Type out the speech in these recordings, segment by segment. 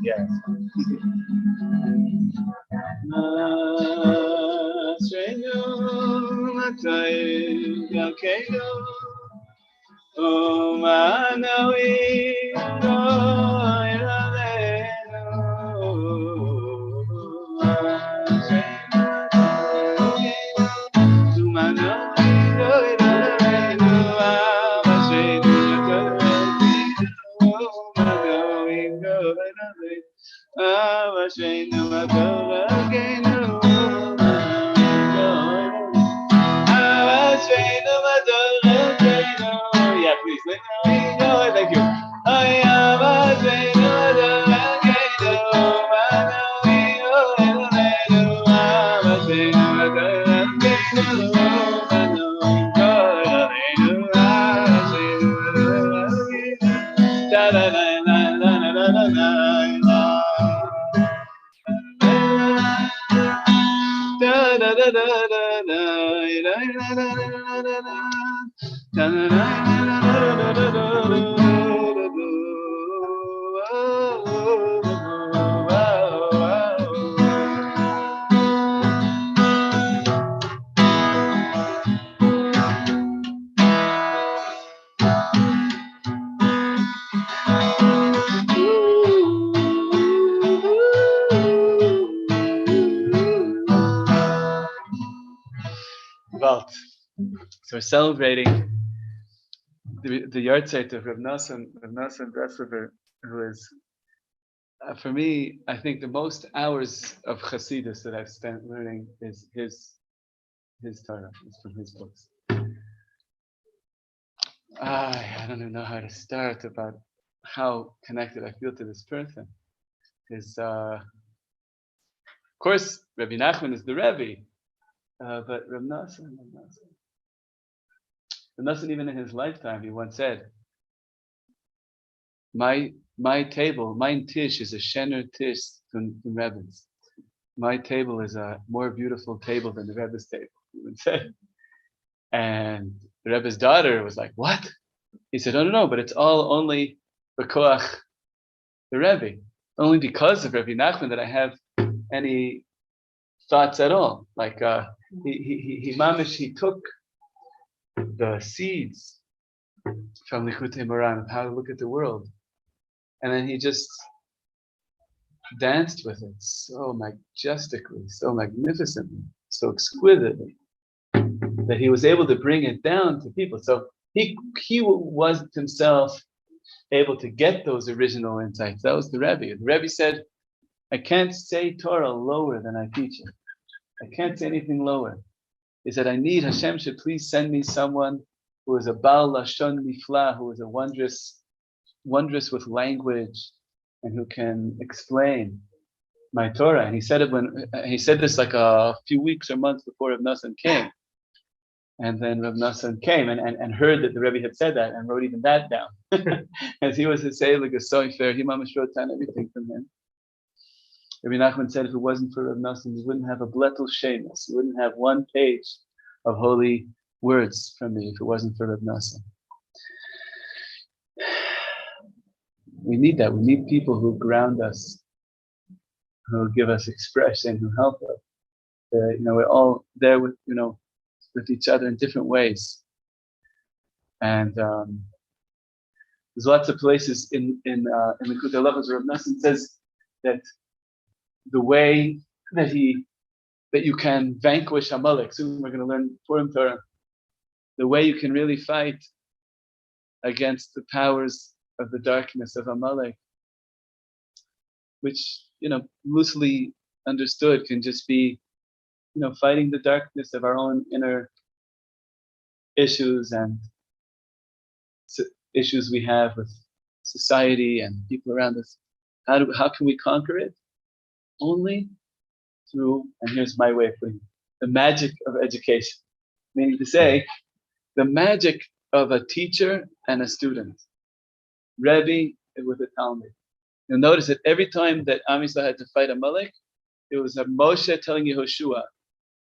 Yes. Yeah, please. Thank you. Walt. So we're celebrating the yahrzeit of Reb Nosson Breslover, who is, for me, I think the most hours of Chassidus that I've spent learning is his Torah, is from his books. I don't even know how to start about how connected I feel to this person. Of course, Rabbi Nachman is the Rebbe, but Reb Nosson, even in his lifetime, he once said, my table, mein Tisch is a shener Tisch than Rebbe's. My table is a more beautiful table than the Rebbe's table, he would say. And the Rebbe's daughter was like, what? He said, no, but it's all only b'koach the Rebbe. Only because of Rabbi Nachman that I have any thoughts at all. Like he took the seeds from Lichutei Moran of how to look at the world, and then he just danced with it so majestically, so magnificently, so exquisitely, that he was able to bring it down to people. So he wasn't himself able to get those original insights. That was the Rebbe. The Rebbe said, I can't say Torah lower than I teach it. I can't say anything lower. He said, I need Hashem should please send me someone who is a Baal Lashon Nifla, who is a wondrous with language, and who can explain my Torah. And he said it he said this like a few weeks or months before Reb Nosson came. And then Reb Nosson came and heard that the Rebbe had said that and wrote even that down. As he was to say, like a soifer, he mamash wrote down everything from him. Rabbi Nachman said if it wasn't for Reb Nosson, we wouldn't have a blettel shemus. We wouldn't have one page of holy words from me if it wasn't for Reb Nosson. We need that. We need people who ground us, who give us expression, who help us. We're all there with each other in different ways. And there's lots of places in the Likutei Halachos where Reb Nosson says that the way that you can vanquish Amalek, soon we're going to learn Purim Torah, the way you can really fight against the powers of the darkness of Amalek, which, loosely understood can just be, fighting the darkness of our own inner issues and issues we have with society and people around us. How can we conquer it? Only through, and here's my way of putting it, the magic of education. Meaning to say, the magic of a teacher and a student. Rebbe with a Talmud. You'll notice that every time that Am Yisrael had to fight Amalek, it was a Moshe telling Yehoshua,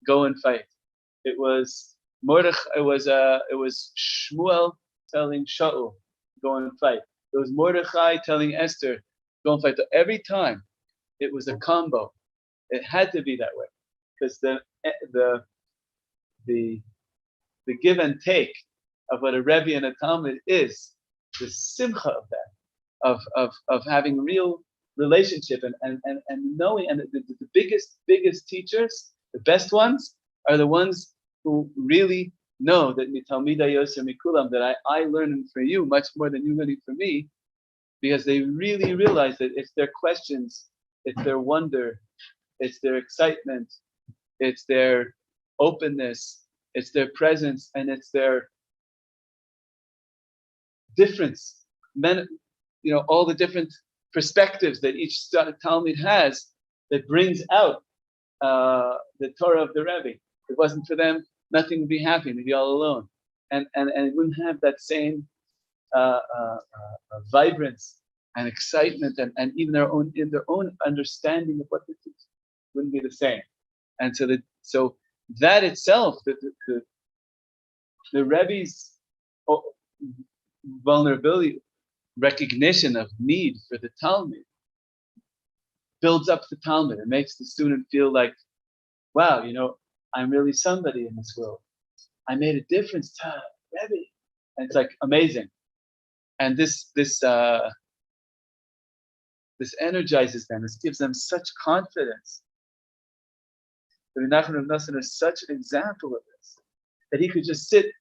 go and fight. It was Shmuel telling Shaul, go and fight. It was Mordechai telling Esther, Don't fight. Every time it was a combo. It had to be that way because the the the give and take of what a Rebbe and a Talmud is, the simcha of that, of having real relationship and knowing, and the biggest teachers, the best ones, are the ones who really know that mitalmida yoser mikulam, that I learn from you much more than you learning from me, because they really realize that it's their questions, it's their wonder, it's their excitement, it's their openness, it's their presence, and it's their difference. All the different perspectives that each Talmud has that brings out the Torah of the Rebbe. If it wasn't for them, nothing would be happening. They'd be all alone, and it wouldn't have that same vibrance and excitement, and even in their own understanding of what they teach wouldn't be the same. And so that itself, the Rebbe's vulnerability, recognition of need for the Talmud, builds up the Talmud. It makes the student feel like, wow, I'm really somebody in this world. I made a difference to Rebbe. And it's like amazing. And this energizes them. This gives them such confidence. The Menachem Reb Nosson is such an example of this, that he could just sit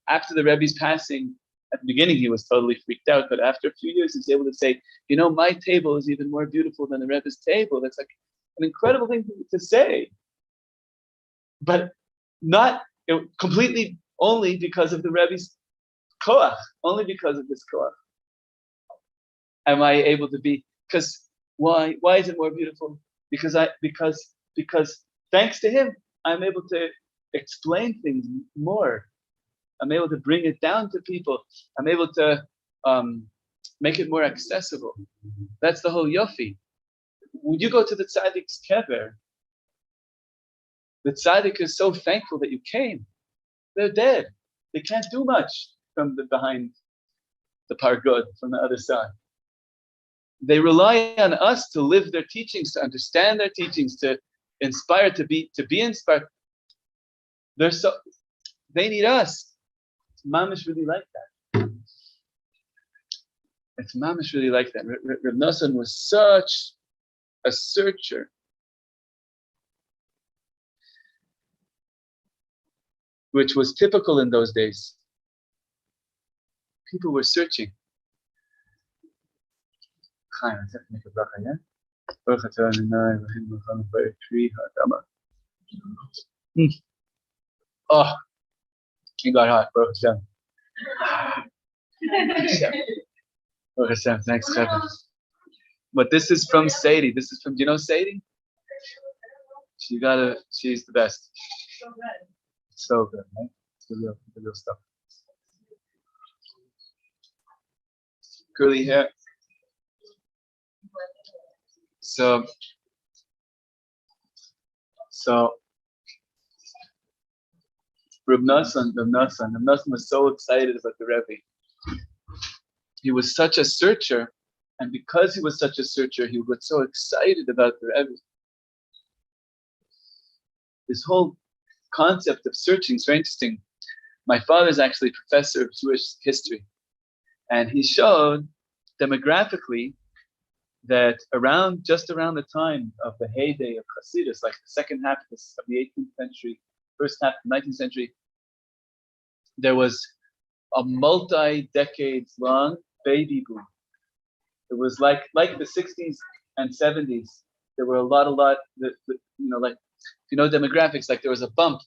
after the Rebbe's passing. At the beginning, he was totally freaked out, but after a few years, he's able to say, my table is even more beautiful than the Rebbe's table. That's like an incredible thing to say, but not completely only because of the Rebbe's koach, only because of this koach. Am I able to be? Because why is it more beautiful? Because thanks to him, I'm able to explain things more. I'm able to bring it down to people. I'm able to make it more accessible. That's the whole yofi. When you go to the tzaddik's kever, the tzaddik is so thankful that you came. They're dead. They can't do much from behind the pargod, from the other side. They rely on us to live their teachings, to understand their teachings, to inspire, to be inspired. They need us. It's mamish really like that. It's mamish really like that. Reb Nosson was such a searcher. Which was typical in those days. People were searching. Chaim, let's have to make a bracha, yeah? Oh, it got hot. Baruch Hashem. Thanks, Kevin. But this is from Sadie. Do you know Sadie? She's the best. So good, right? It's the real stuff. Curly hair. So Reb Nosson was so excited about the Rebbe. He was such a searcher, and because he was such a searcher, he was so excited about the Rebbe. This whole concept of searching is very interesting. My father is actually a professor of Jewish history, and he showed demographically that just around the time of the heyday of Hasidus, like the second half of the 18th century, first half of the 19th century, there was a multi-decades-long baby boom. It was like the 60s and 70s. There were a lot, demographics, like there was a bump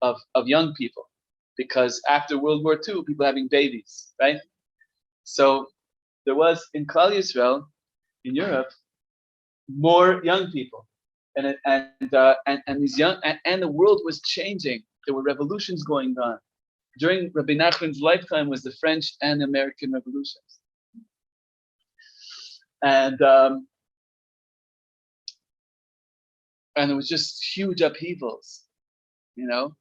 of young people, because after World War II, people having babies, right? So there was in Klal Yisrael, in Europe, more young people, and these young, and the world was changing. There were revolutions going on. During Rabbi Nachman's lifetime was the French and American revolutions, and it was just huge upheavals, and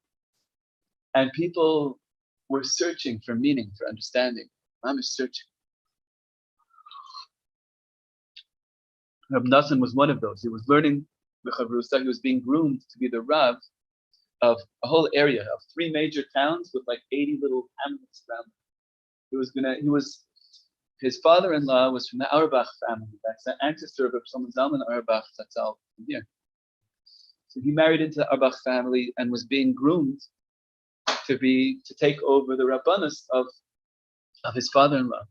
people were searching for meaning, for understanding. I'm searching. Reb Nassan was one of those. He was learning the Chavrusa. He was being groomed to be the Rav of a whole area of 3 major towns with like 80 little hamlets around them. His father-in-law was from the Auerbach family. That's the ancestor of Reb Shlomo Zalman Auerbach. That's all from here. So he married into the Auerbach family and was being groomed to take over the Rabbanus of his father-in-law.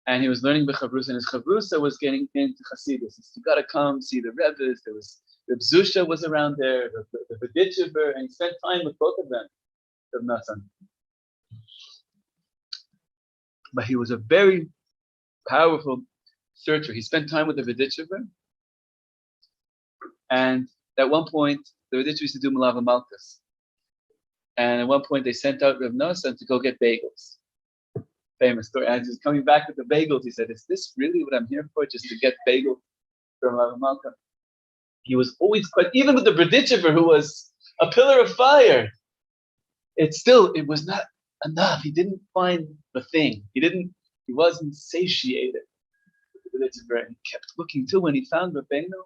And he was learning B'Chavrusa, and his Chavrusa was getting into Hasidus. He said, you got to come see the Rebbes. There was Reb Zusha was around there, the Viditchever, and he spent time with both of them, Reb Nassan. But he was a very powerful searcher. He spent time with the Viditchever, and at one point, the Viditchever used to do Malava Malkus. And at one point, they sent out Reb Nassan to go get bagels. Famous story. And he's coming back with the bagels. He said, is this really what I'm here for? Just to get bagels from Malava Malkus? He was always even with the Berditchever, who was a pillar of fire, it was not enough. He didn't find the thing. He wasn't satiated with the Berditchever, and he kept looking too. When he found Rabbeinu,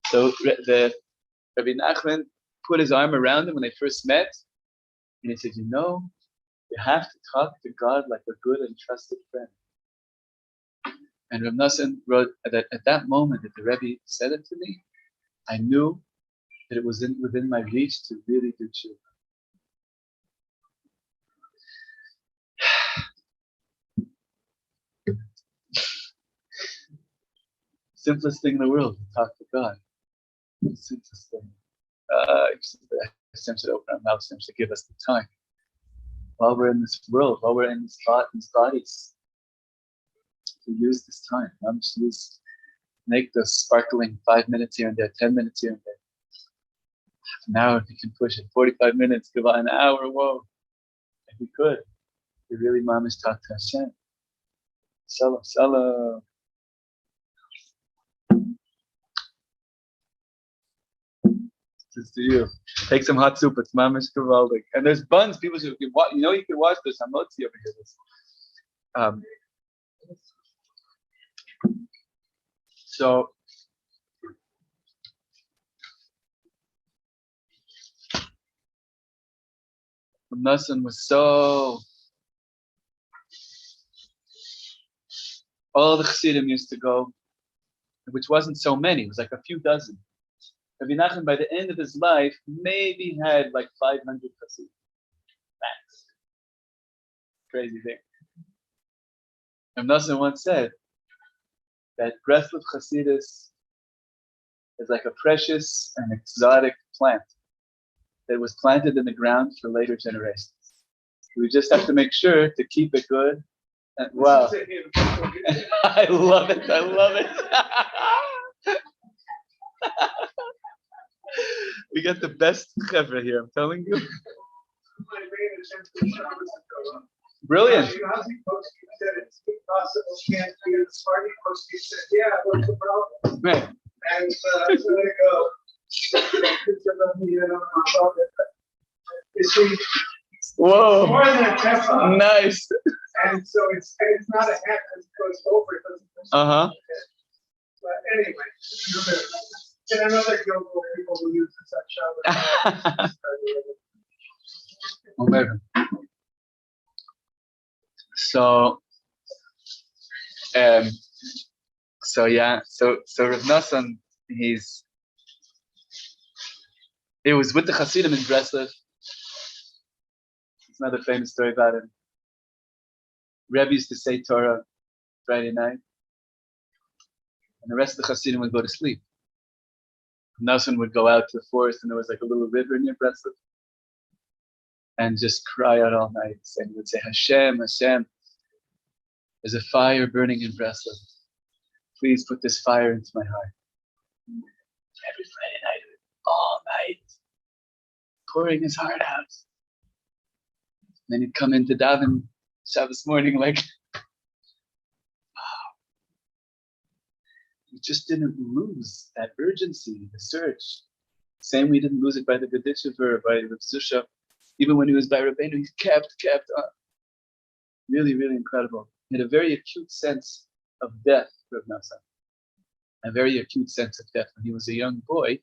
so the Rabbi Nachman put his arm around him when they first met, and he said, you have to talk to God like a good and trusted friend. And Reb Nassan wrote that at that moment that the Rebbe said it to me, I knew that it was within my reach to really do tshuva. Simplest thing in the world, to talk to God. The simplest thing. Hashem should open our mouths, Hashem should give us the time. While we're in this world, while we're in these bodies, to use this time. Make the sparkling 5 minutes here and there, 10 minutes here and there. Half an hour if you can push it, 45 minutes, give an hour, whoa. If we could, we really mamish talk to Hashem. Salah. This is to you. Take some hot soup, it's mamish gewaldig. And there's buns, people should, you can watch this. I'm not see over here this. So Nassan was all the Chassidim used to go, which wasn't so many, it was like a few dozen. Rabbi Nachman, by the end of his life, maybe had like 500 Chassidim. Max. Crazy thing. And Nassan once said that Breslov Chassidus is like a precious and exotic plant that was planted in the ground for later generations. We just have to make sure to keep it good. And, wow. I love it. We got the best chevra here, I'm telling you. Brilliant. Right. And so they go. Whoa. More than a Tesla. Nice. And so it's not a hat that goes over it. Uh-huh. But anyway, and another joke where people will use this at Well, maybe. So Rav Nassan, it was with the Hasidim in Breslov. It's another famous story about him. Rebbe used to say Torah Friday night, and the rest of the Hasidim would go to sleep. Nassan would go out to the forest, and there was like a little river near Breslov, and just cry out all night. And he would say, Hashem, Hashem, there's a fire burning in Breslov. Please put this fire into my heart. Every Friday night, all night, pouring his heart out. And then he'd come into daven Shabbos morning like, wow. He just didn't lose that urgency, the search. Same we didn't lose it by the Berditchever, by Reb Zusha. Even when he was by Rabbeinu, he kept on. Really, really incredible. He had a very acute sense of death, Reb Nassan. a very acute sense of death. When he was a young boy,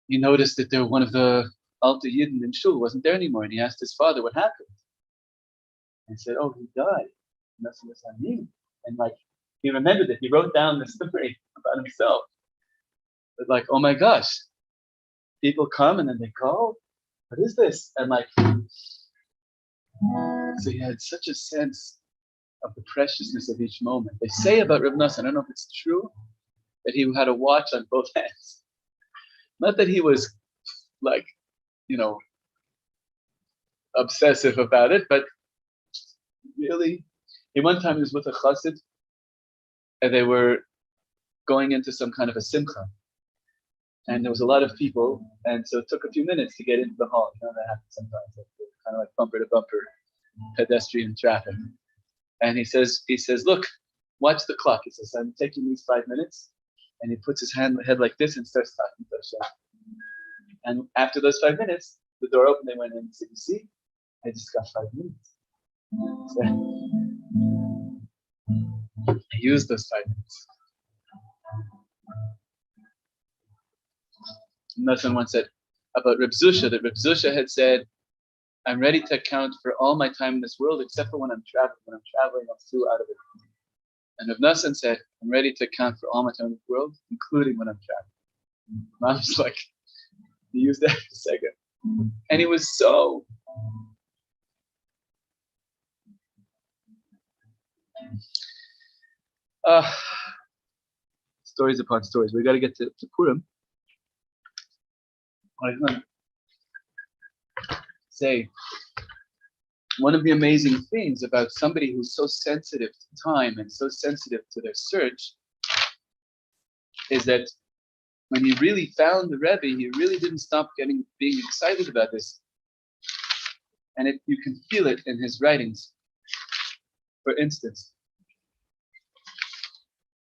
he noticed that there one of the Alta Yidden in Shul wasn't there anymore, and he asked his father what happened. And he said, "Oh, he died." And that's what I mean. And like he remembered it. He wrote down the story about himself. But like, oh my gosh, people come and then they go, what is this? And like, so he had such a sense of the preciousness of each moment. They say about Reb Nosson, I don't know if it's true, that he had a watch on both hands. Not that he was like, obsessive about it, but really, one time he was with a chassid, and they were going into some kind of a simcha, and there was a lot of people, and so it took a few minutes to get into the hall. That happens sometimes, kind of like bumper to bumper pedestrian traffic. And he says, look, watch the clock. He says, I'm taking these 5 minutes, and he puts his head like this and starts talking to Hashem. And after those 5 minutes, the door opened. They went in and said, "You see, I just got 5 minutes." So I used those 5 minutes. Nothing once said about Reb Zusha that Reb Zusha had said, "I'm ready to account for all my time in this world except for when I'm traveling. When I'm traveling, I'm still out of it." And Reb Nosson said, "I'm ready to account for all my time in this world, including when I'm traveling." And I was like, he used that for a second. And he was so stories upon stories. We got to get to Purim. I want to say one of the amazing things about somebody who's so sensitive to time and so sensitive to their search is that when he really found the Rebbe, he really didn't stop being excited about this. And you can feel it in his writings. For instance,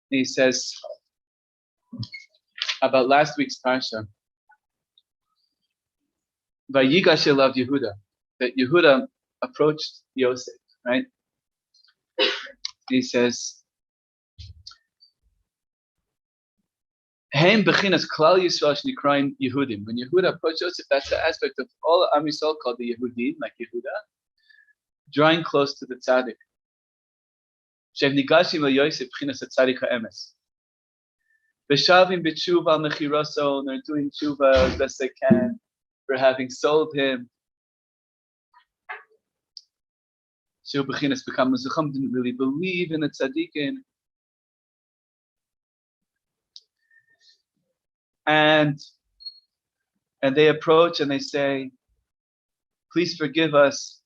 he says about last week's parsha, Vayigash elav Yehuda, that Yehuda approached Yosef, right? He says, Heim bechinas klal Yisrael shnikraim Yehudim. When Yehuda approached Yosef, that's the aspect of all Am Yisrael called the Yehudim, like Yehuda, drawing close to the tzaddik. Shev nigashim la Yosef bechinas tzaddik ha'emes. Veshavim b'tshuva al mechiraso, and they're doing tshuva as best they can for having sold him. Shev bechinas become Mezucham, didn't really believe in the tzaddikim. And they approach and they say, "Please forgive us."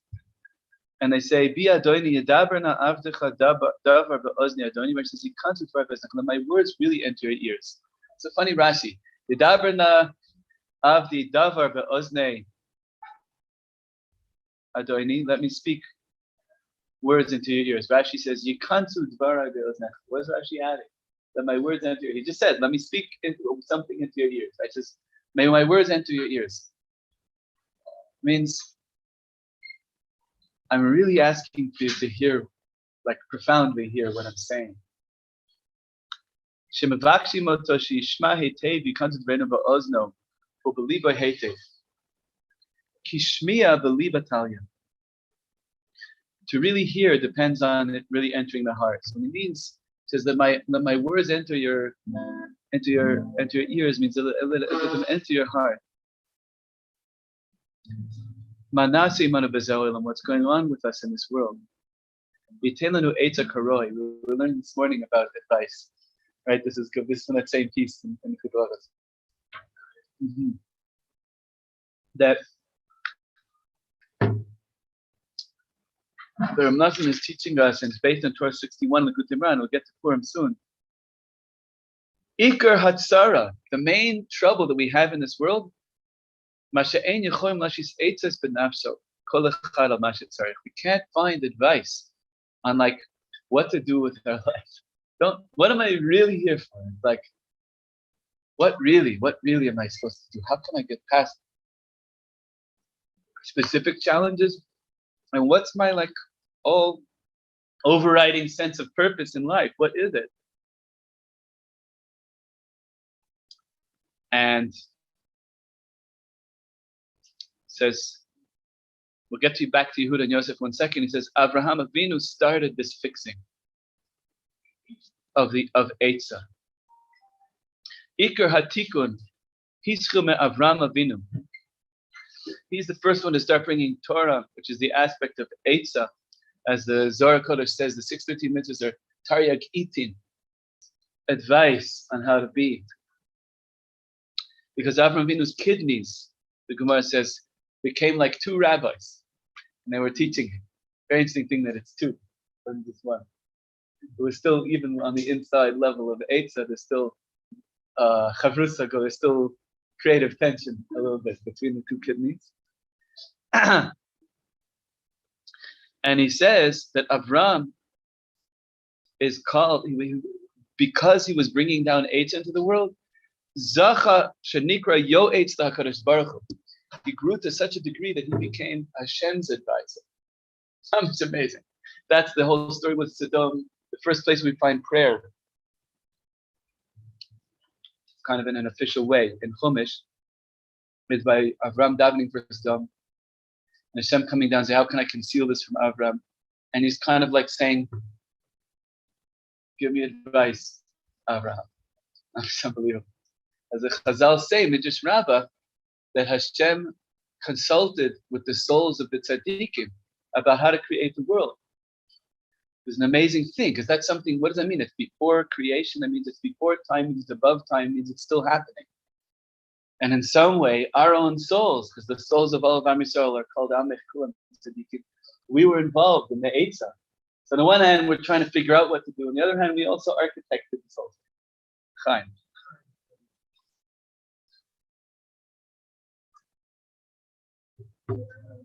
And they say, "Bi Adoni yadaberna avdecha davar beozni Adoni," which says, "Let my words really enter your ears." It's a funny Rashi. Yadaberna avdi davar beozni Adoni. Let me speak words into your ears. Rashi says, "Yikantu dvarai beoznech." What is Rashi adding? That my words enter your ears. He just said, let me speak something into your ears. May my words enter your ears. Means I'm really asking you to hear, like profoundly hear what I'm saying. To really hear depends on it really entering the heart. So it means says that my words enter your ears means let them enter your heart. What's going on with us in this world? We were learning this morning about advice, right? This is from that same piece in the Kudoros. That the Reb Nosson is teaching us, and it's based on Torah 61, Likutei Moharan. We'll get to Purim soon. Ikar Hatsara, the main trouble that we have in this world, we can't find advice on like what to do with our life. What am I really here for? Like, what really am I supposed to do? How can I get past specific challenges? And what's my like all overriding sense of purpose in life? What is it? And says, we'll get to you back to Yehuda and Yosef 1 second. He says, Avraham Avinu started this fixing of Eitzah. Iker Hatikun, Hischum Avram Avinu. He's the first one to start bringing Torah, which is the aspect of Eitzah. As the Zohar Kodesh says, the 613 mitzvahs are Taryag Itin, advice on how to be. Because Avram Avinu's kidneys, the Gemara says, became like two rabbis, and they were teaching him. Very interesting thing that it's two, wasn't just one. It was still, even on the inside level of Eitzah, there's still Chavrusa, there's still creative tension a little bit between the two kidneys. And he says that Avram is called, because he was bringing down Eitzah into the world, Zacha Shenikra Yo Eitz HaKadosh Baruch Hu. He grew to such a degree that he became Hashem's advisor. It's amazing. That's the whole story with Sodom. The first place we find prayer, kind of in an official way, in Chumash, is by Avram davening for Sodom. And Hashem coming down and saying, how can I conceal this from Avram? And he's kind of like saying, give me advice, Avraham. That's unbelievable. As the Chazal say, Midrash Rabbah, that Hashem consulted with the souls of the tzaddikim about how to create the world. It's an amazing thing, because that's something, what does that mean? It's before creation, that means it's before time, means it's above time, means it's still happening. And in some way, our own souls, because the souls of all of Am Yisrael are called Amech Kulam Tzaddikim, we were involved in the Eitzah. So on the one hand, we're trying to figure out what to do. On the other hand, we also architected the souls. Chaim.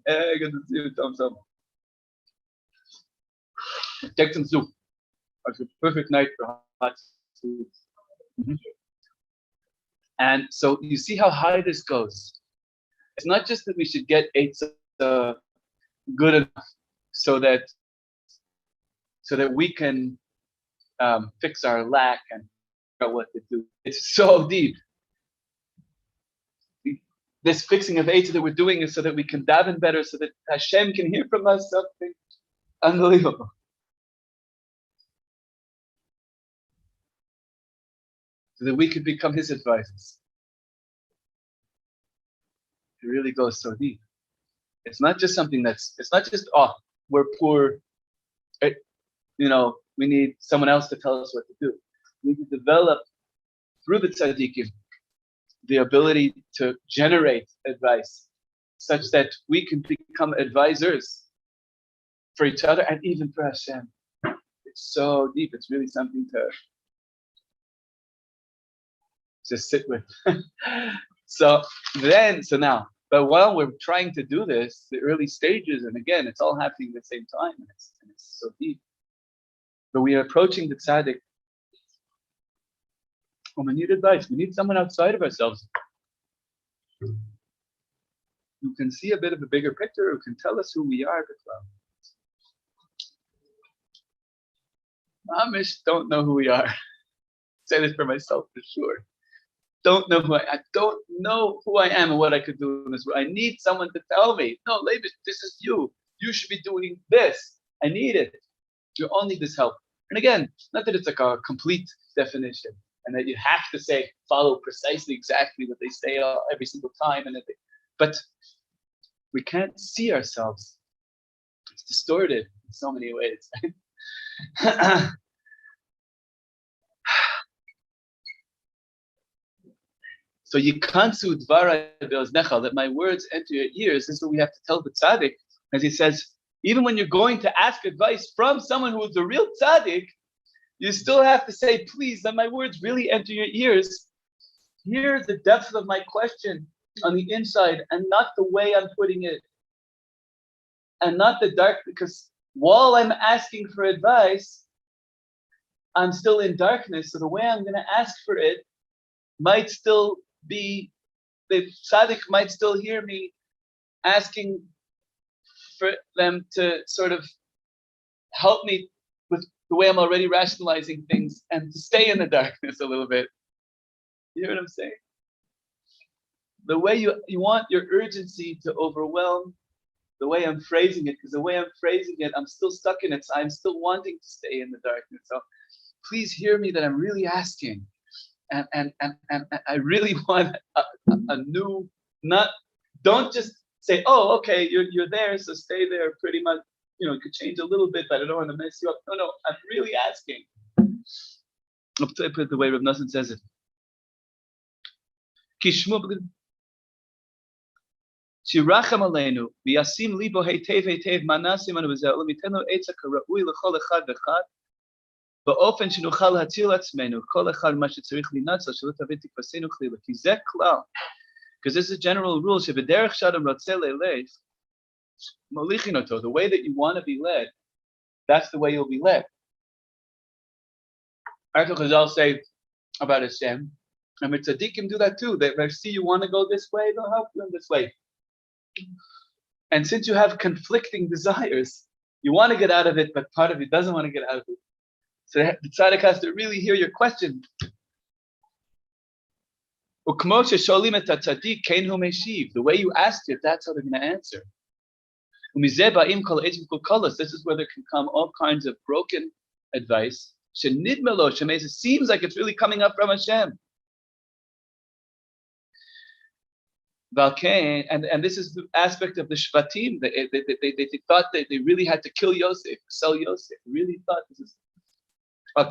Hey, good to see you, Tom. Take some soup. It's a perfect night for hot soup. Mm-hmm. And so you see how high this goes. It's not just that we should get Eitzah good enough so that we can fix our lack and figure out what to do. It's so deep. This fixing of Eitzah that we're doing is so that we can daven better, so that Hashem can hear from us something unbelievable. So that we could become his advisors. It really goes so deep. It's not just something it's not just, we're poor, we need someone else to tell us what to do. We need to develop, through the tzaddikim, the ability to generate advice such that we can become advisors for each other and even for Hashem. It's so deep. It's really something to just sit with. So now, but while we're trying to do this, the early stages, and again, it's all happening at the same time, and it's so deep. But we are approaching the tzaddik. We need advice. We need someone outside of ourselves who can see a bit of a bigger picture, who can tell us who we are. Amish don't know who we are. I say this for myself for sure. Don't know who I don't know who I am and what I could do in this world. I need someone to tell me, no, Levish, this is you. You should be doing this. I need it. You all need this help. And again, not that it's like a complete definition and that you have to follow precisely exactly what they say every single time. But we can't see ourselves. It's distorted in so many ways. So yikansu dvarai be'oznecha, that my words enter your ears. This is what we have to tell the tzaddik, as he says, even when you're going to ask advice from someone who is the real tzaddik, you still have to say, please, let my words really enter your ears. Hear the depth of my question on the inside and not the way I'm putting it. And not the dark, because while I'm asking for advice, I'm still in darkness. So the way I'm going to ask for it might still be, the tzaddik might still hear me asking for them to sort of help me with the way I'm already rationalizing things and to stay in the darkness a little bit. You hear what I'm saying? the way you want your urgency to overwhelm the way I'm phrasing it, because the way I'm phrasing it, I'm still stuck in it. So I'm still wanting to stay in the darkness. So please hear me that I'm really asking. And I really want a new, not, don't just say, oh, okay, you're there, so stay there pretty much. It could change a little bit, but I don't want to mess you up. No, I'm really asking. I'll put it the way Reb Nosson says it. Shiracham aleinu, v'yasim libo heitev heitev manasim anu b'zeh, u'mitenu etza kara'ui l'chol echad v'echad, באופן שנוכל להציל עצמנו, כל אחד מה שצריך לנצל, שלא תביא תקווסנו חלילה, כי זה כלל, because this is a general rule, שבדרך שאדם רוצה ללך, מוליכין אותו, the way that you want to be led, that's the way you'll be led. Arthur Chazal say about Hashem, and tzaddikim do that too, they see you want to go this way, they'll help you in this way. And since you have conflicting desires, you want to get out of it, but part of you doesn't want to get out of it. So the tzaddik has to really hear your question. The way you asked it, that's how they're going to answer. This is where there can come all kinds of broken advice. It seems like it's really coming up from Hashem. And this is the aspect of the Shvatim. They thought that they really had to kill Yosef, sell Yosef. They really thought this is. If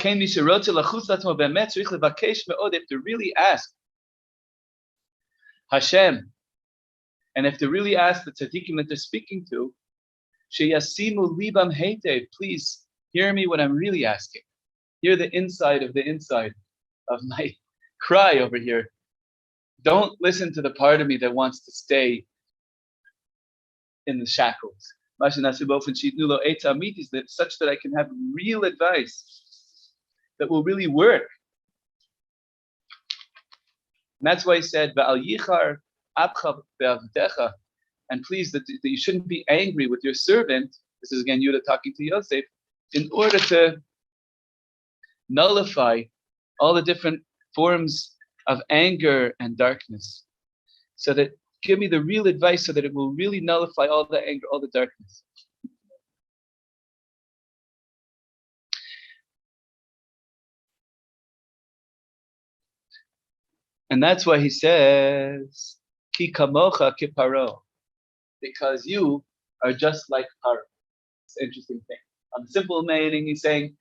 to really ask Hashem, and if to really ask the tzaddikim that they're speaking to, please hear me when I'm really asking. Hear the inside of my cry over here. Don't listen to the part of me that wants to stay in the shackles. Such that I can have real advice that will really work. And that's why he said, and please, that you shouldn't be angry with your servant. This is again Yudah talking to Yosef, in order to nullify all the different forms of anger and darkness. So that, give me the real advice so that it will really nullify all the anger, all the darkness. And that's why he says, Ki kamocha ki paro, because you are just like Paro. It's an interesting thing. On the simple meaning, he's saying,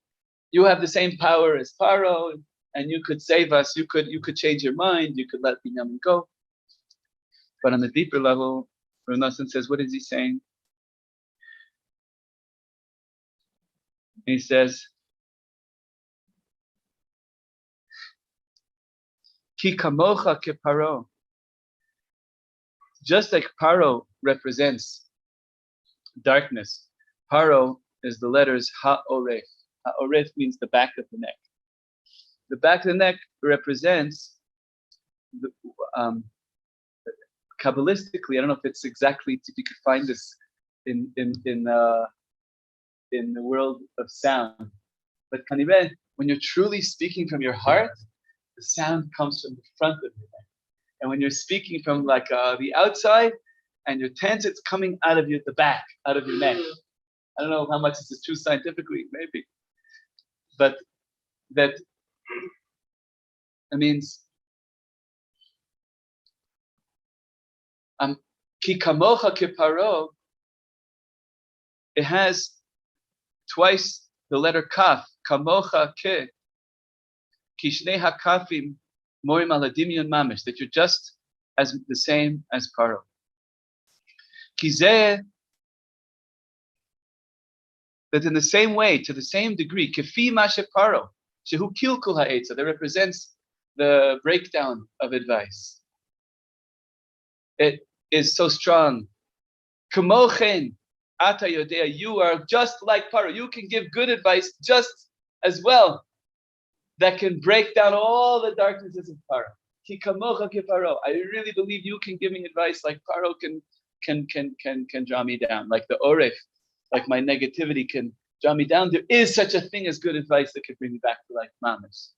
you have the same power as Paro, and you could save us. You could change your mind. You could let Binyamin go. But on the deeper level, Reb Nosson says, what is he saying? He says, Ki kamocha ke Paro. Just like Paro represents darkness, Paro is the letters Ha-Oref. Ha-Oref means the back of the neck. The back of the neck represents, Kabbalistically, I don't know if it's exactly, if you could find this in the world of sound, but when you're truly speaking from your heart, the sound comes from the front of your neck. And when you're speaking from the outside and you're tense, it's coming out of the back, out of your neck. I don't know how much this is true scientifically, maybe. But that means Ki kamocha ke Paro, it has twice the letter kaf, kamocha ke, ki shnei hakafim morim ala dimyon mamish, that you're just as the same as Paro. Ki zeh, that in the same way, to the same degree, kefi ma she Paro, shehu kilkul ha'etza, that represents the breakdown of advice. It is so strong. Kamochen ata yodea, you are just like Paro. You can give good advice just as well. That can break down all the darknesses of Paro. Ki kamocha ki Paro. I really believe you can give me advice like Paro can draw me down, like the oref, like my negativity can draw me down. There is such a thing as good advice that can bring me back to like Mamas.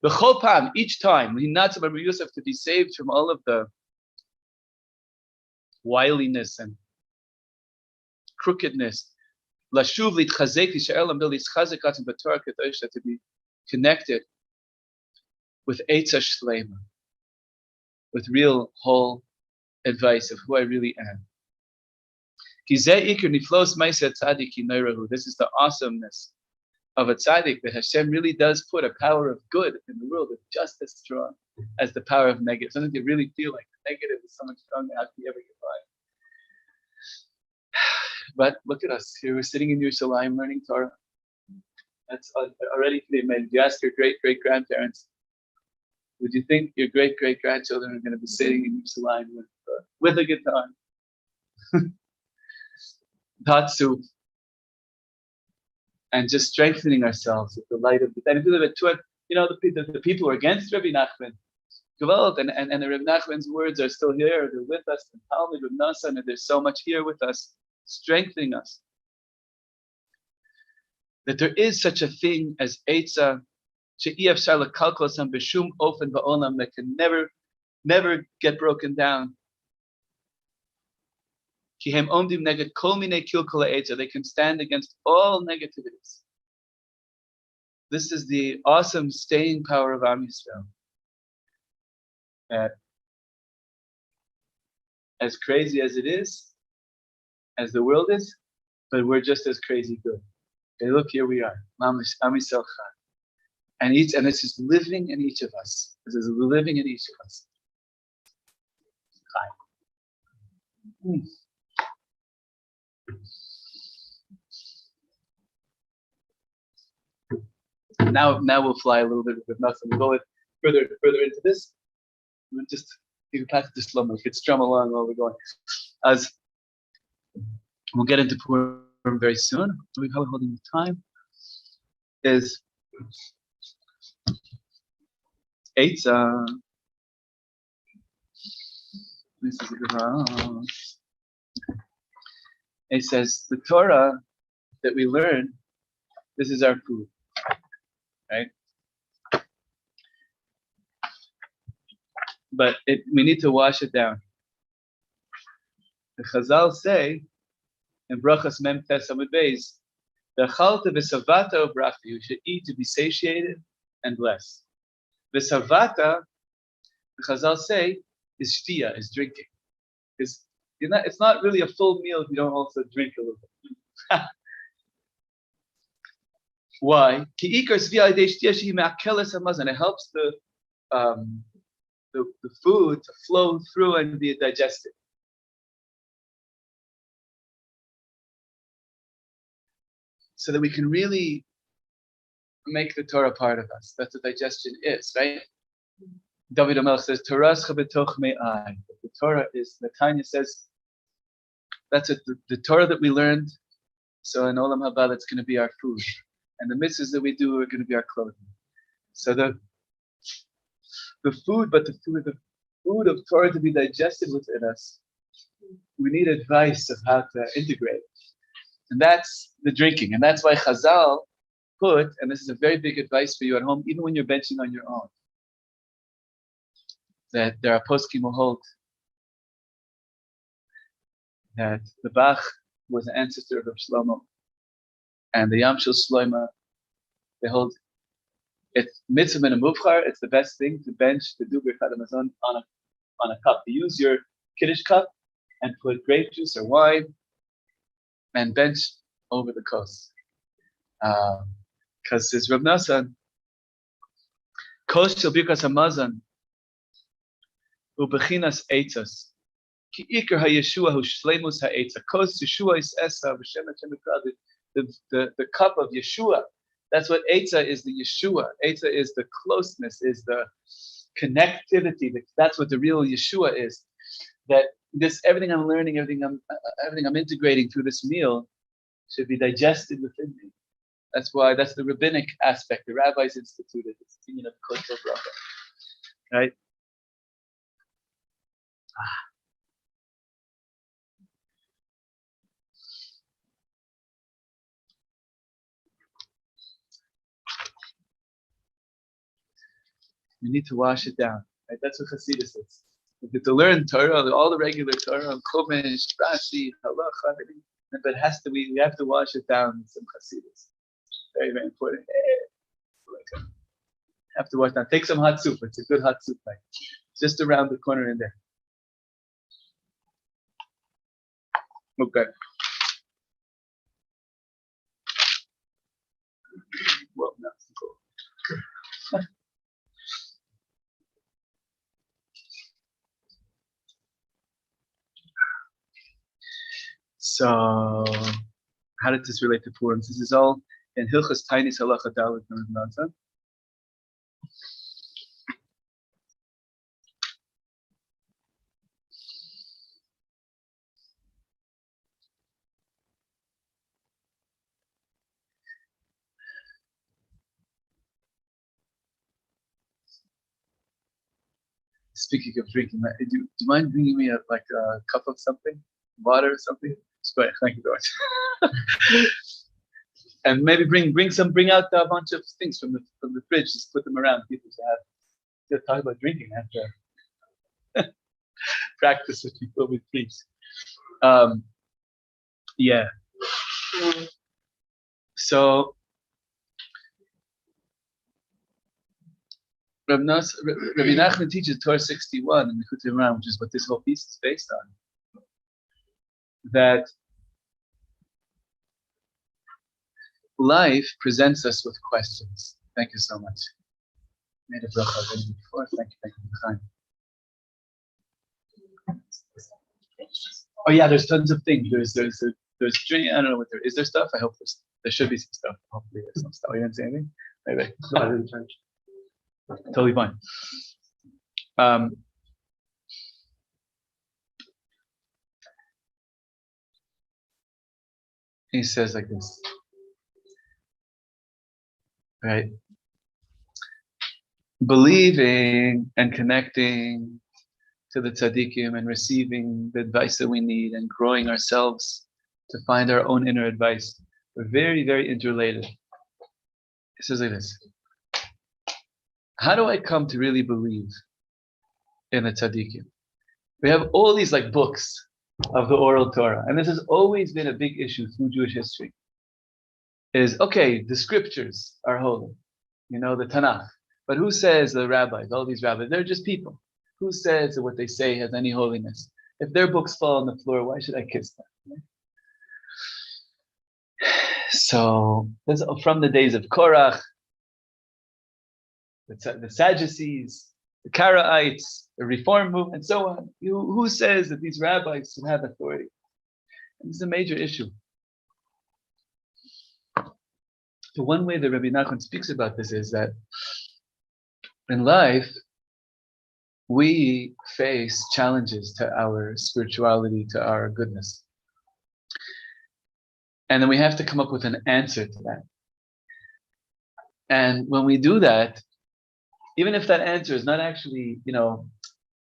The Chopam, each time, Yosef, to be saved from all of the wiliness and crookedness. Lashuv litchazek l'she'er lamdil litzchazek atzim b'torah kedosha, to be connected with Eitzah Shlema, with real whole advice of who I really am. This is the awesomeness of a tzaddik, that Hashem really does put a power of good in the world that's just as strong as the power of negative. Sometimes you really feel like the negative is so much stronger. How can you ever get by? But look at us here. We're sitting in Yerushalayim learning Torah. That's already today. Man, if you ask your great-great-grandparents, would you think your great-great-grandchildren are going to be sitting in Yerushalayim with a guitar? Tatsu, and just strengthening ourselves with the light of the. And if you look at the people who are against Rabbi Nachman, Gewalt, and the Rabbi Nachman's words are still here. They're with us. And Talmud, Rabbi Nassan, and there's so much here with us, strengthening us. That there is such a thing as Eitzah, she'iyafshar lekalkos ham b'shum ofen ba'olam, that can never get broken down. They can stand against all negativities. This is the awesome staying power of Am Yisrael. As crazy as it is, as the world is, but we're just as crazy good. Okay, look, here we are. Am Yisrael Chai. And this is living in each of us. This is living in each of us. Chai. Now we'll fly a little bit with nothing. We'll go further into this. We'll you can pass it to Shlomo. You could strum along while we're going. As we'll get into Purim very soon. Are we probably holding the time? Is Eitzah. This is a good one. It says the Torah that we learn, this is our food, right? But we need to wash it down. The Chazal say in Brachas Mem Tes Amud Beis, "V'chalta v'savata u'brachta." You should eat to be satiated and blessed. V'savata, the Chazal say, is shtia, is drinking. It's not really a full meal if you don't also drink a little bit. Why? It helps the food to flow through and be digested. So that we can really make the Torah part of us. That's what digestion is, right? David HaMelech says, "Torascha b'toch me'ai." The Torah is, Netanya says, that's it, the Torah that we learned. So in Olam Haba, that's going to be our food. And the mitzvahs that we do are going to be our clothing. So the food of Torah to be digested within us, we need advice of how to integrate. And that's the drinking. And that's why Chazal put, and this is a very big advice for you at home, even when you're benching on your own, that there are poskim who hold that the Bach was an ancestor of Reb Shlomo, and the Yamshel Shlomo, they hold it's mitzvah and a muvchar. It's the best thing to bench to do birkat hamazon on a cup. To use your kiddush cup and put grape juice or wine and bench over the kos. Because it's Reb Nassan, kos shel birkat hamazon ubechinas eitzos. Ki ikar hayeshua hu shleimus ha'eitza. Kos Yeshua is esa b'shem Hashem v'krad. The cup of Yeshua. That's what Eitzah is, the Yeshua. Eitzah is the closeness, is the connectivity. That's what the real Yeshua is. That everything I'm learning, everything I'm integrating through this meal should be digested within me. That's the rabbinic aspect. The rabbis instituted this opinion of Kotel Bracha. Right? You need to wash it down. Right? That's what Chassidus is. We get to learn Torah, all the regular Torah, Chumash, Rashi, Halacha, everything. But it has to be, we have to wash it down in some Hasidus. Very, very important. Have to wash down. Take some hot soup. It's a good hot soup, like just around the corner in there. Okay. Well, no, cool. So, how did this relate to Purim? This is all in Hilchas Tainis Halacha Dalet Nasa. Speaking of drinking, do you mind bringing me a cup of something, water or something? Thank you very much. And maybe bring out a bunch of things from the fridge. Just put them around. People to talk about drinking after practice with people with please. Yeah. So Rabbi Nachman teaches Torah 61 in the Chutei Moharan, which is what this whole piece is based on. That life presents us with questions. Thank you so much. Made a bracha already before. Thank you. Oh yeah, there's tons of things. There's drink. I don't know what there is. There stuff? I hope there should be some stuff. Hopefully there's some stuff. You didn't say anything? Maybe. No, I didn't change. Totally fine. He says like this, right? Believing and connecting to the tzaddikim and receiving the advice that we need and growing ourselves to find our own inner advice. We're very, very interrelated. He says like this. How do I come to really believe in the tzaddikim? We have all these like books of the oral Torah, and this has always been a big issue through Jewish history. Is okay, the scriptures are holy, the Tanakh. But who says the rabbis, all these rabbis, they're just people. Who says that what they say has any holiness? If their books fall on the floor, why should I kiss them? So, this is from the days of Korach, the Sadducees, the Karaites, the Reform movement, and so on. Who says that these rabbis should have authority? And this is a major issue. The one way that Rabbi Nachman speaks about this is that in life, we face challenges to our spirituality, to our goodness. And then we have to come up with an answer to that. And when we do that, even if that answer is not actually,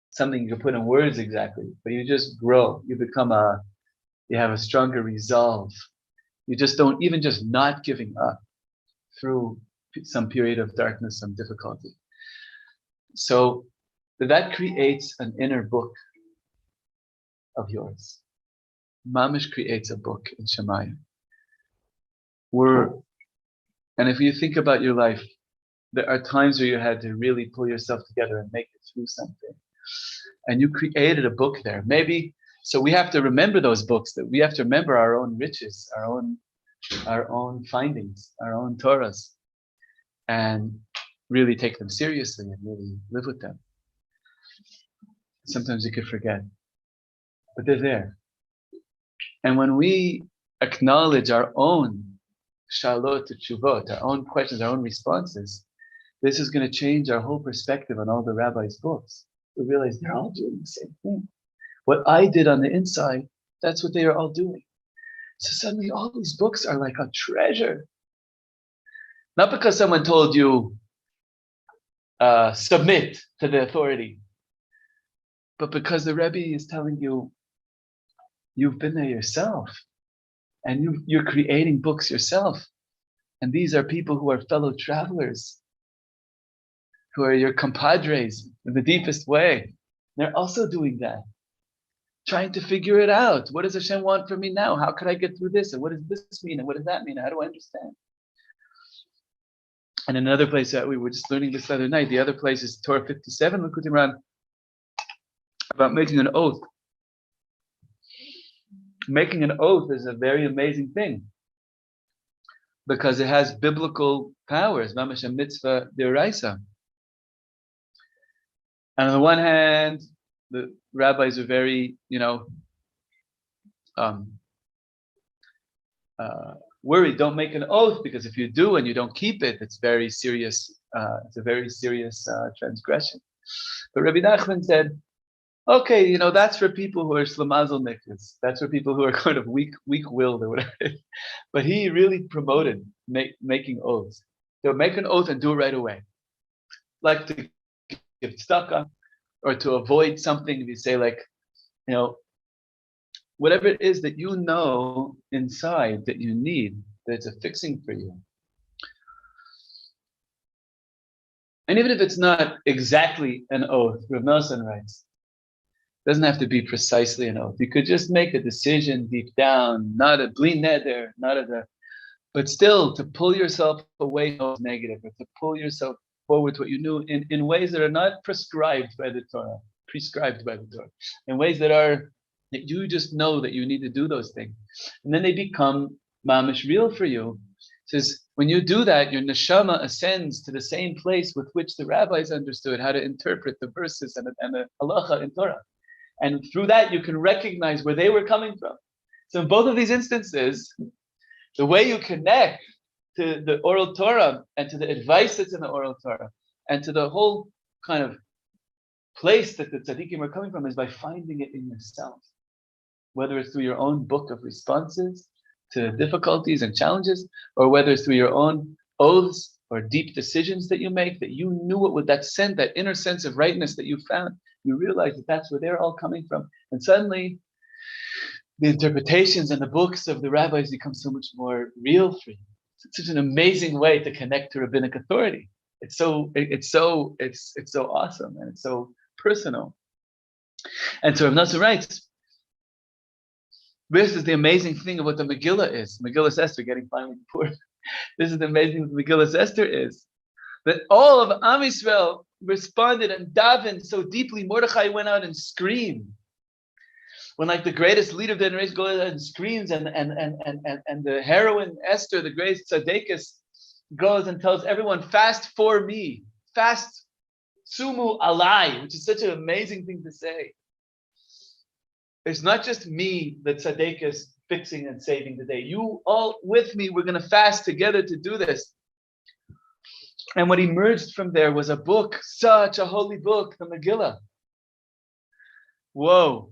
something you can put in words exactly, but you just grow, you have a stronger resolve. You just don't, even just not giving up through some period of darkness, some difficulty. So that creates an inner book of yours. Mamish creates a book in Shemayim. And if you think about your life, there are times where you had to really pull yourself together and make it through something. And you created a book there. Maybe, so we have to remember those books, that we have to remember our own riches, our own findings, our own Torahs, and really take them seriously and really live with them. Sometimes you could forget, but they're there. And when we acknowledge our own shalot to tshuvot, our own questions, our own responses, this is going to change our whole perspective on all the rabbis' books. We realize they're all doing the same thing. What I did on the inside, that's what they are all doing. So suddenly all these books are like a treasure. Not because someone told you, submit to the authority, but because the Rebbe is telling you, you've been there yourself, and you're creating books yourself. And these are people who are fellow travelers, who are your compadres in the deepest way. They're also doing that, trying to figure it out. What does Hashem want from me now? How could I get through this? And what does this mean? And what does that mean? How do I understand? And another place that we were just learning this other night, the other place is Torah 57, Likutim Ran, about making an oath. Making an oath is a very amazing thing because it has biblical powers, mamash a mitzvah d'oraisa. And on the one hand, the rabbis are very, worried. Don't make an oath because if you do and you don't keep it, it's very serious. It's a very serious transgression. But Rabbi Nachman said, okay, that's for people who are slamazel nikas. That's for people who are kind of weak-willed or whatever. But he really promoted making oaths. So make an oath and do it right away. Like to give tzedakah or to avoid something. If you say whatever it is that you know inside that you need, that it's a fixing for you. And even if it's not exactly an oath, Rav Nosson writes, it doesn't have to be precisely an oath. You could just make a decision deep down, not a bli neder, but still to pull yourself away from negative, or to pull yourself forward to what you knew in ways that are not prescribed by the Torah, in ways that you just know that you need to do those things. And then they become mamish real for you. It says, when you do that, your neshama ascends to the same place with which the rabbis understood how to interpret the verses and the halacha in Torah. And through that, you can recognize where they were coming from. So in both of these instances, the way you connect to the oral Torah and to the advice that's in the oral Torah and to the whole kind of place that the tzaddikim are coming from is by finding it in yourself. Whether it's through your own book of responses to difficulties and challenges, or whether it's through your own oaths or deep decisions that you make, that you knew what would that sense, that inner sense of rightness that you found, you realize that that's where they're all coming from. And suddenly, the interpretations and the books of the rabbis become so much more real for you. It's such an amazing way to connect to rabbinic authority. It's so awesome and it's so personal. And so Rav Nosson writes, this is the amazing thing of what the Megillah is. Megillah Esther, getting finally poor. This is the amazing thing Megillah Esther is. That all of Am Yisrael responded and davened so deeply. Mordechai went out and screamed. When the greatest leader of the generation goes out and screams, and the heroine Esther, the great tzaddikus, goes and tells everyone, fast for me. Fast sumu alai, which is such an amazing thing to say. It's not just me, the tzaddikus, fixing and saving the day. You all with me, we're going to fast together to do this. And what emerged from there was a book, such a holy book, the Megillah. Whoa.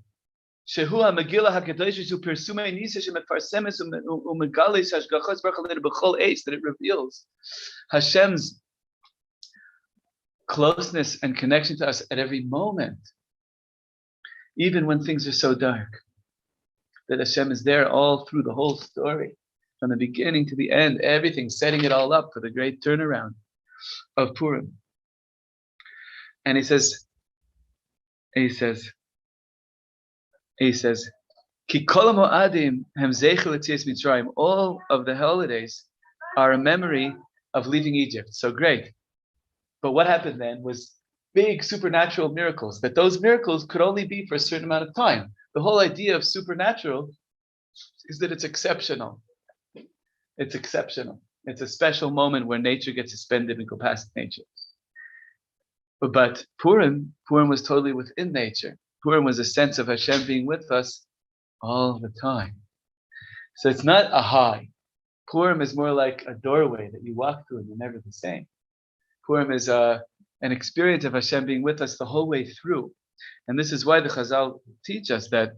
Shehu ha-Megillah ha-Kedosh hu persumei nisa shemefarsemes umegalis hashgachos baruch hu b'chol eitz, that it reveals Hashem's closeness and connection to us at every moment. Even when things are so dark, that Hashem is there all through the whole story, from the beginning to the end, everything, setting it all up for the great turnaround of Purim. And he says, Ki kol ha'mo'adim hem zeicher l'tzias Mitzrayim. All of the holidays are a memory of leaving Egypt. So great. But what happened then was big supernatural miracles, that those miracles could only be for a certain amount of time. The whole idea of supernatural is that it's exceptional. It's exceptional. It's a special moment where nature gets suspended and go past nature. But Purim was totally within nature. Purim was a sense of Hashem being with us all the time. So it's not a high. Purim is more like a doorway that you walk through and you're never the same. Purim is an experience of Hashem being with us the whole way through. And this is why the Chazal teach us that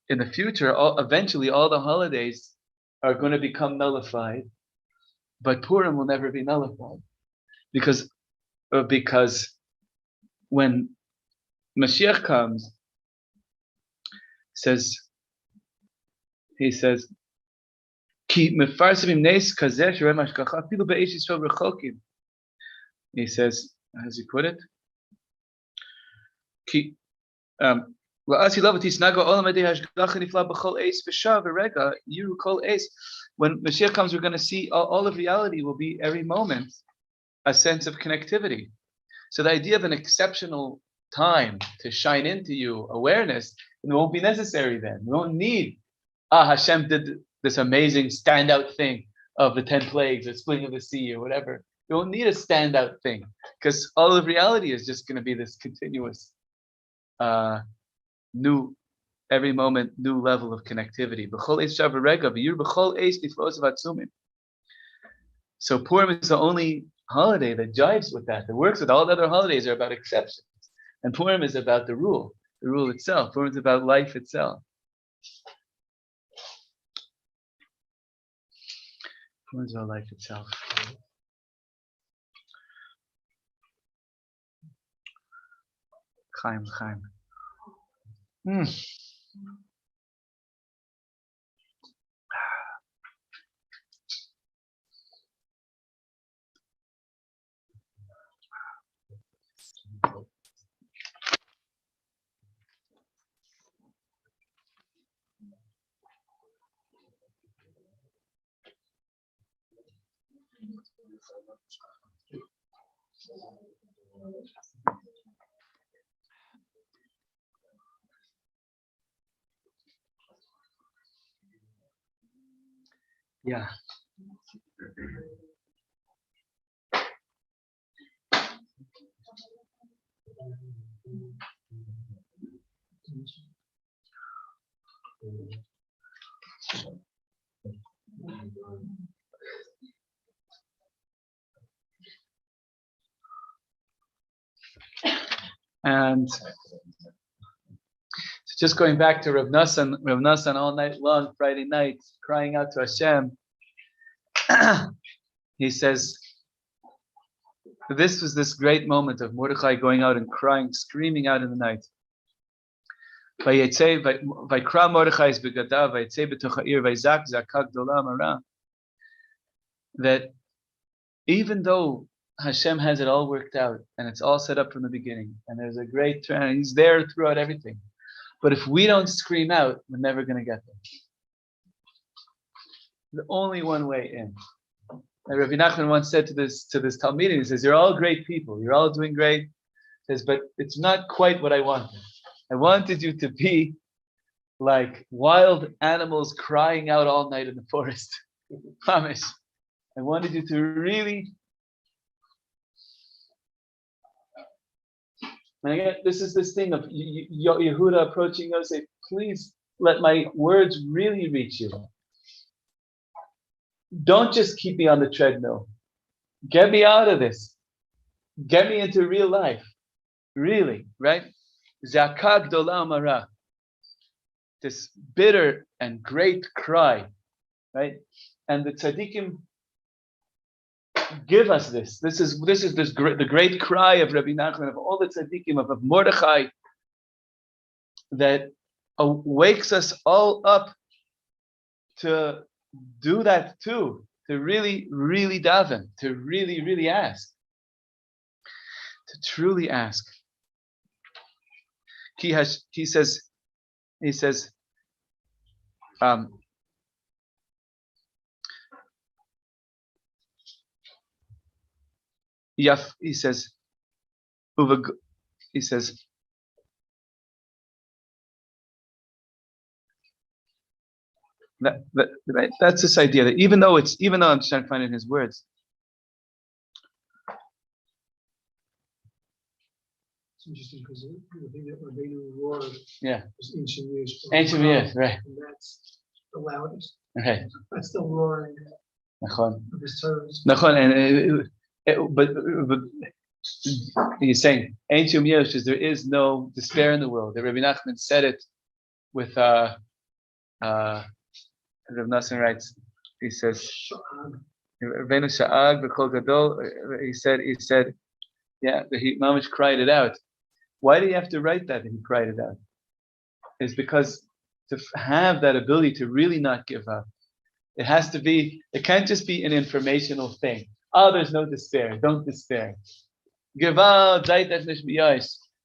in the future, eventually all the holidays are going to become nullified, but Purim will never be nullified. Because when Mashiach comes, he says, Ki mefarsim nes kazeh shirem hashgacha afilu be'esh Yisrael rechokim. He says, how does he put it? When Mashiach comes, we're going to see all of reality will be every moment a sense of connectivity. So the idea of an exceptional time to shine into you awareness, it won't be necessary then. We won't need, Hashem did this amazing standout thing of the 10 plagues, the splitting of the sea, or whatever. You don't need a standout thing, because all of reality is just going to be this continuous, new, every moment, new level of connectivity. So Purim is the only holiday that jives with that works with all the other holidays are about exceptions. And Purim is about the rule itself. Purim is about life itself. Purim is about life itself. Chaim. Yeah. And just going back to Reb Nassan all night long, Friday night, crying out to Hashem. He says, this was this great moment of Mordechai going out and crying, screaming out in the night. Vaikra Mordechai's begadav, vayetze b'toch ha'ir, vayzak zakak gdola amara. That even though Hashem has it all worked out and it's all set up from the beginning, and there's a great trend, He's there throughout everything. But if we don't scream out, we're never going to get there. The only one way in. And Rabbi Nachman once said to this Talmidim, he says, "You're all great people. You're all doing great." He says, "But it's not quite what I wanted. I wanted you to be like wild animals crying out all night in the forest." Promise. I wanted you to really. And again, this is this thing of Yehuda approaching us, say, "Please let my words really reach you. Don't just keep me on the treadmill. Get me out of this. Get me into real life. Really, right? Zakak dola amara. This bitter and great cry, right? And the tzaddikim give us this. This is the great cry of Rabbi Nachman, of all the tzaddikim, of Mordechai, that wakes us all up to do that too, to really, really daven, to really, really ask, to truly ask. He says, Yaf, he says, that's this idea that even though I'm trying to find it in his words. It's interesting because the thing that Rabbeinu roared was ancient years. Ancient years, right. And that's the loudest. Right. That's the roaring of his terms. But he's saying ancient years is there is no despair in the world. The Rabbi Nachman said it with Rav Nassan writes, he says, he said, yeah, he Mamish cried it out. Why do you have to write that he cried it out? It's because to have that ability to really not give up, it can't just be an informational thing. Oh, there's no despair, don't despair. Give up,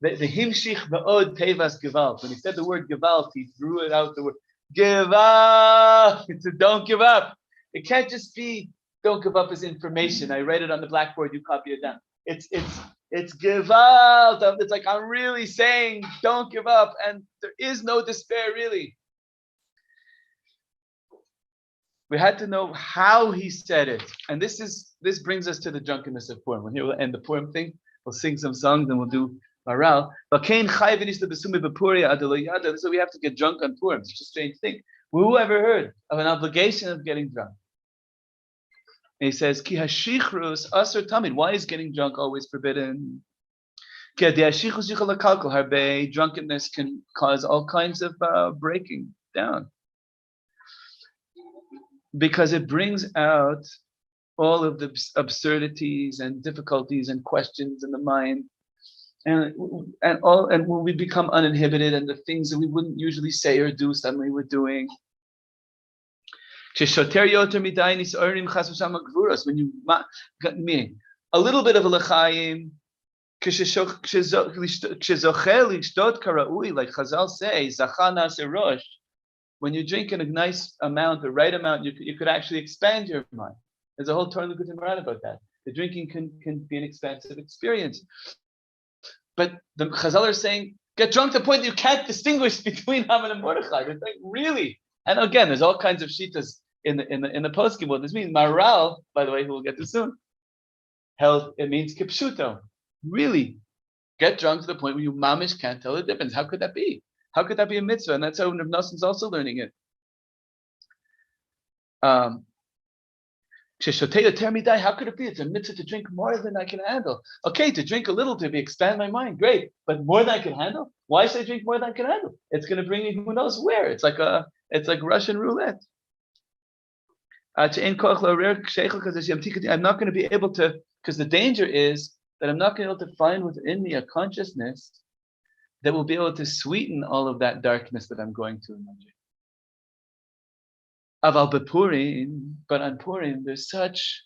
the himshich me'od tevas gewalt. When he said the word gewalt, he drew it out the word give up. He said, don't give up. It can't just be don't give up as information. I write it on the blackboard, you copy it down. It's gewalt. It's like I'm really saying don't give up, and there is no despair really. We had to know how he said it, and this brings us to the drunkenness of Purim. When here we'll end the Purim thing, we'll sing some songs and we'll do Maral. So we have to get drunk on Purim. It's such a strange thing. Who ever heard of an obligation of getting drunk? And he says, Ki hashikrus asur tamid. Why is getting drunk always forbidden? Drunkenness can cause all kinds of breaking down, because it brings out all of the absurdities and difficulties and questions in the mind, and when we become uninhibited, and the things that we wouldn't usually say or do suddenly we're doing. When you got me a little bit of a l'chaim, like Chazal say, when you drink in a nice amount, the right amount, you could actually expand your mind. There's a whole Torah Gutim about that. The drinking can be an expansive experience. But the Chazal are saying, get drunk to the point that you can't distinguish between Haman and Mordechai. They're saying, really? And again, there's all kinds of shitas in the poskim. What this means, Maral, by the way, who we'll get to soon, held it means kipshuto. Really, get drunk to the point where you mamish can't tell the difference. How could that be? How could that be a mitzvah? And that's how Reb Noson's also learning it. How could it be? It's a mitzvah to drink more than I can handle. Okay, to drink a little to expand my mind, great. But more than I can handle? Why should I drink more than I can handle? It's going to bring me who knows where. It's like Russian roulette. I'm not going to be able to, because the danger is that I'm not going to be able to find within me a consciousness that will be able to sweeten all of that darkness that I'm going to imagine. Aval bepurim, but on Purim, there's such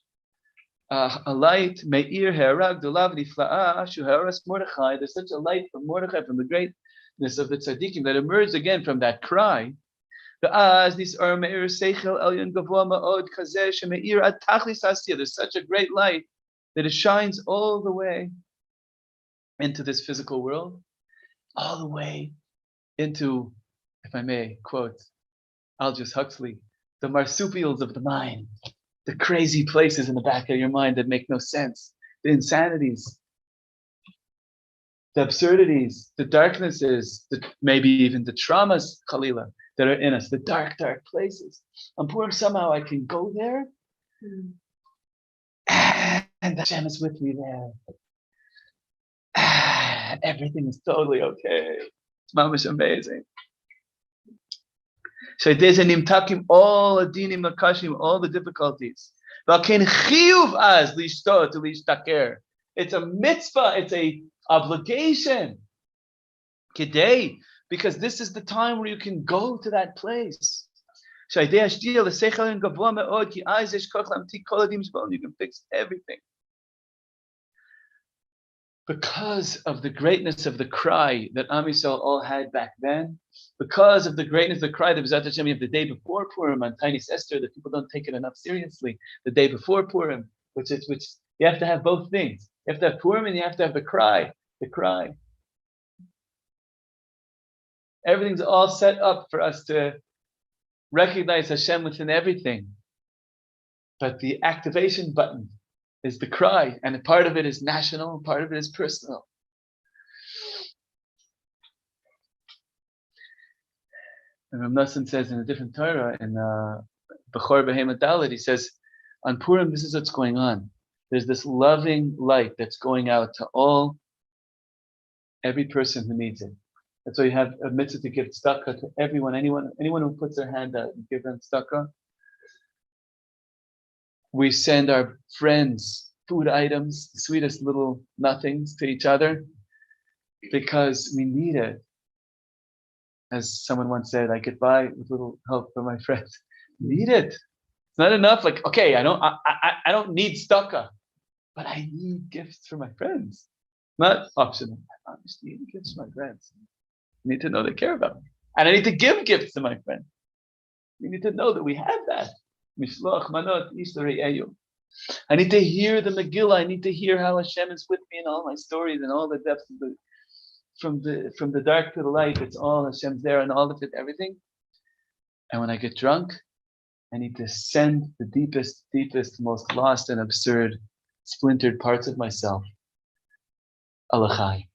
a light. Meir herag dolav nifla'a shu haras Mordechai. There's such a light from Mordechai, from the greatness of the tzaddikim that emerged again from that cry. There's such a great light that it shines all the way into this physical world, all the way into, if I may quote Aldous Huxley, the marsupials of the mind, the crazy places in the back of your mind that make no sense, the insanities, the absurdities, the darknesses, maybe even the traumas, Khalila, that are in us, the dark, dark places. On Purim, somehow I can go there, and Hashem is with me there. Everything is totally okay. It's mamish amazing. So there's an imtakim, all adinim makashim, all the difficulties. It's a mitzvah, it's a obligation. Kidei, because this is the time where you can go to that place. You can fix everything. Because of the greatness of the cry that Am Yisrael all had back then, because of the greatness of the cry that was at Hashem the day before Purim on Tiny Esther, that people don't take it enough seriously, the day before Purim, which you have to have both things. You have to have Purim and you have to have the cry. Everything's all set up for us to recognize Hashem within everything. But the activation button is the cry, and a part of it is national, part of it is personal. And Reb Nosson says in a different Torah, in Bechor Behemoth Dalet, he says, on Purim, this is what's going on. There's this loving light that's going out to every person who needs it. That's why you have a mitzvah to give tzedakah to everyone, anyone who puts their hand out and give them tzedakah. We send our friends food items, the sweetest little nothings to each other, because we need it. As someone once said, I get by with little help from my friends. Need it. It's not enough. Like, okay, I don't need tzedakah, but I need gifts for my friends. Not optional. just need gifts to my friends. I need to know they care about me. And I need to give gifts to my friends. We need to know that we have that. Mishloach manot ishtari eyu. I need to hear the Megillah. I need to hear how Hashem is with me in all my stories and all the depths of from the dark to the light. It's all Hashem's there and all of it, everything. And when I get drunk, I need to send the deepest, most lost and absurd, splintered parts of myself. Alachai.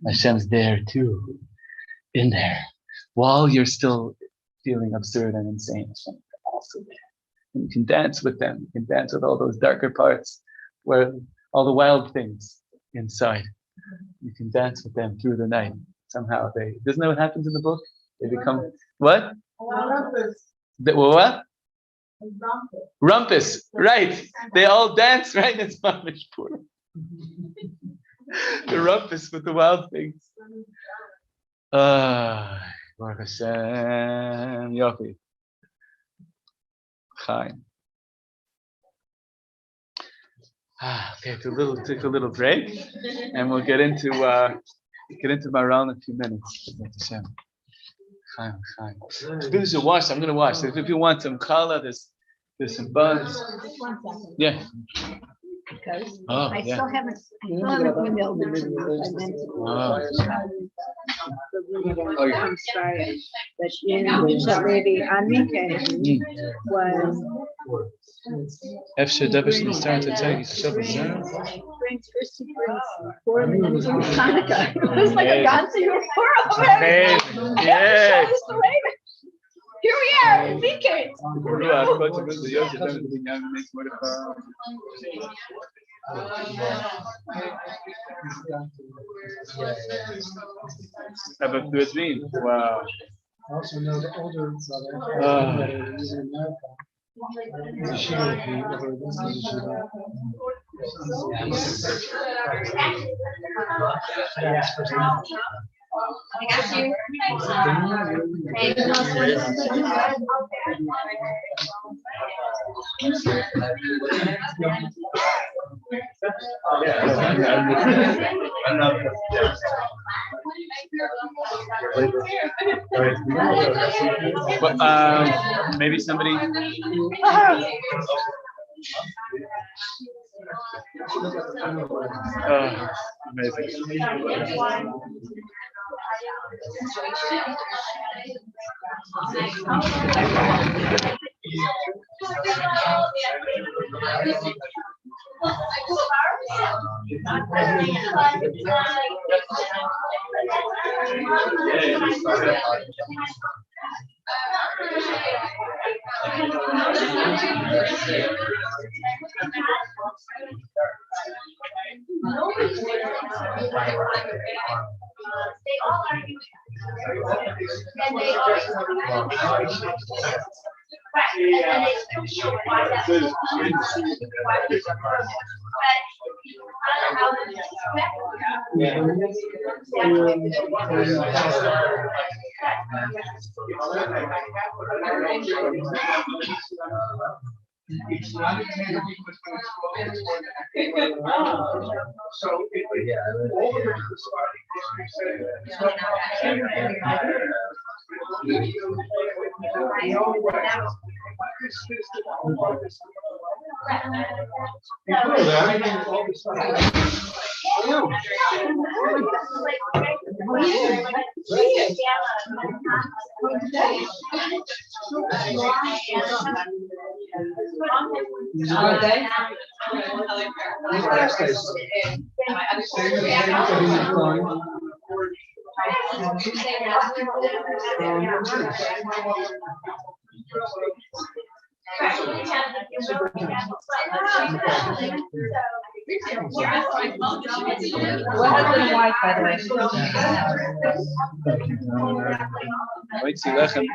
Hashem's there too, in there. While you're still feeling absurd and insane, Hashem is also there. And you can dance with them. You can dance with all those darker parts, where all the wild things inside. You can dance with them through the night. Somehow isn't that what happens in the book? They become, what? What? Rumpus, right. They all dance, right? It's Mamish Purim. The rumpus with the wild things. Baruch Hashem, Yofi. Chaim. Okay, take a little break, and we'll get into Maral in a few minutes. Chaim. Finish your wash. I'm gonna wash. So if you want some challah, there's some buns. Yeah. Because I still haven't emailed them. I meant to. I'm sorry, but that lady Annika was. Efshe Devish started to tell you Shabbat. It was like a gone through four of them. Yeah. Here we are, weekend. Wow. I also know the older brother who was in America. Yeshiva, he never went to Yeshiva. I got you. But maybe somebody. Amazing. What happened to wife, by the way? Wait, see lechem.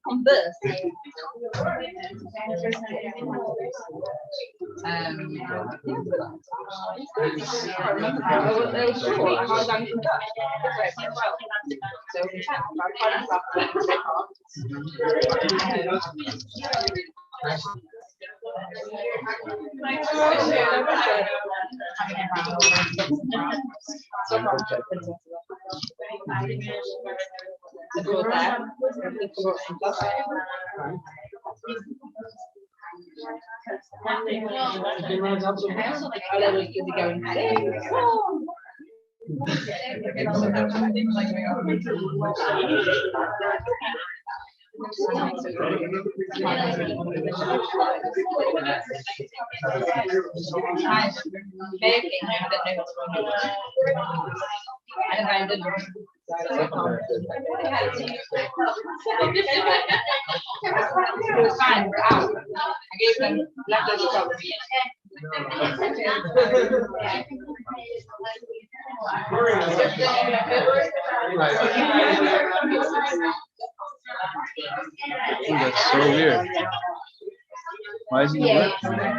Converse. Ooh, that's so weird. Why isn't it working?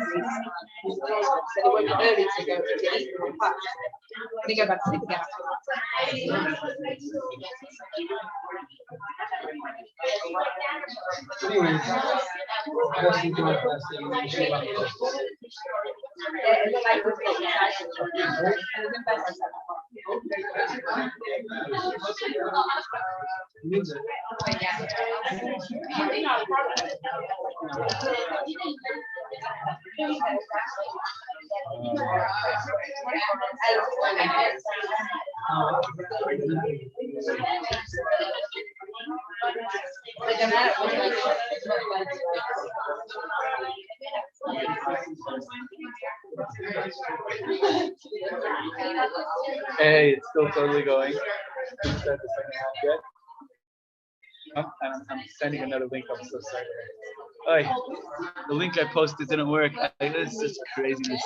Hey, it's still totally going. Didn't start the second half yet. I'm sending another link. I'm so sorry. Oh, the link I posted didn't work. It's just craziness.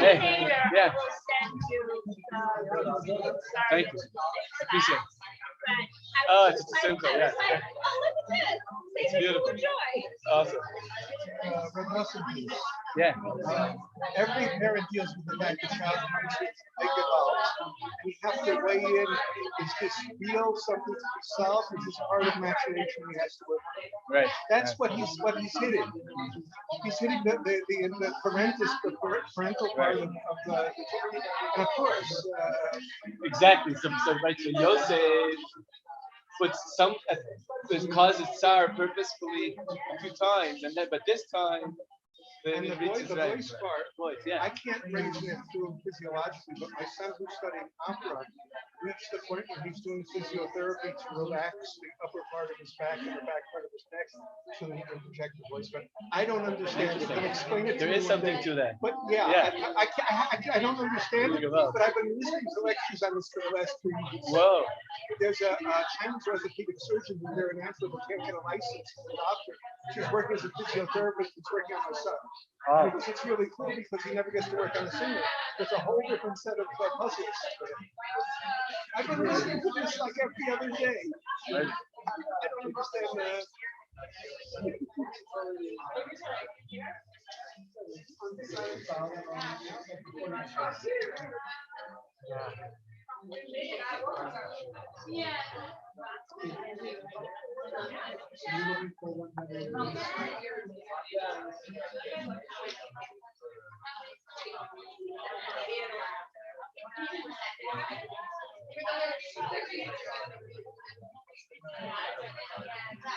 Hey, yeah. Thank you. Appreciate it. Oh, it's just a simple, yeah. It's beautiful. Awesome. Yeah. Every parent deals with the fact that child they develop. We have to weigh in. Is this real something to self? Is this part of maturation he has to work on? Right. That's what he's hitting. He's hitting the parental part of the and of course Exactly. So right. So Yosef puts it causes tsar purposefully 2 times, and then but this time And the voice part, yeah. I can't reason it through physiologically, but my son who's studying opera reached the point where he's doing physiotherapy to relax the upper part of his back and the back part of his neck so that he can project the voice. But I don't understand it. But explain it to me. There is something to that. But I don't understand it, but I've been listening to lectures on this for the last 3 years. Whoa. There's a Chinese orthopedic surgeon who's there in Antwerp who can't get a license as a doctor. She's working as a physiotherapist. It's working on my son. Because it's really cool because he never gets to work on a singer. There's a whole different set of puzzles. I've been listening to this like every other day. I don't understand that.